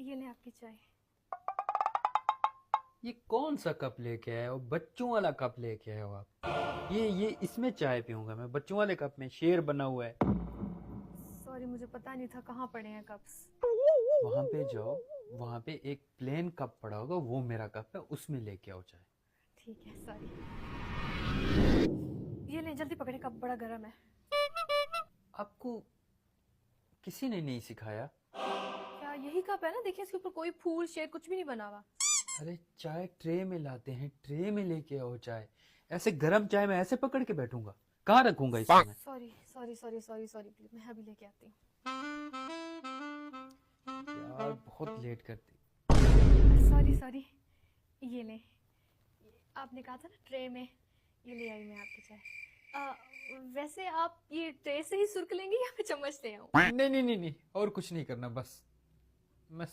ये लें आपकी चाय। ये कौन सा कप लेके आए हो? बच्चों वाला कप लेके आए हो आप? ये इसमें चाय पीऊंगा मैं, बच्चों वाले कप में शेर बना हुआ है। सॉरी, मुझे पता नहीं था कहाँ पड़े हैं कप्स। वहां पे जाओ, वहां पे एक प्लेन कप पड़ा होगा, वो मेरा कप है, उसमें लेके आओ चाय। ठीक है, सॉरी। ये लें, जल्दी पकड़े, कप बड़ा गर्म है। आपको किसी ने नहीं सिखाया? क्या यही कप है ना? देखिए इसके ऊपर कोई फूल शेर कुछ भी नहीं बना हुआ। अरे चाय ट्रे में लाते हैं, ट्रे में लेके आओ चाय। ऐसे गरम चाय में ऐसे पकड़ के बैठूंगा? कहाँ रखूंगा इसको मैं? Sorry sorry sorry sorry sorry, please मैं अभी लेके आती हूँ। यार बहुत लेट करती। Sorry sorry. ये लें, आपने कहा था ना ट्रे में, ये ले आई मैं आपकी चाय। वैसे आप ये ट्रे से ही सुर्क लेंगे या मैं चम्मच ले आऊं? नहीं नहीं नहीं नहीं, और कुछ नहीं करना, बस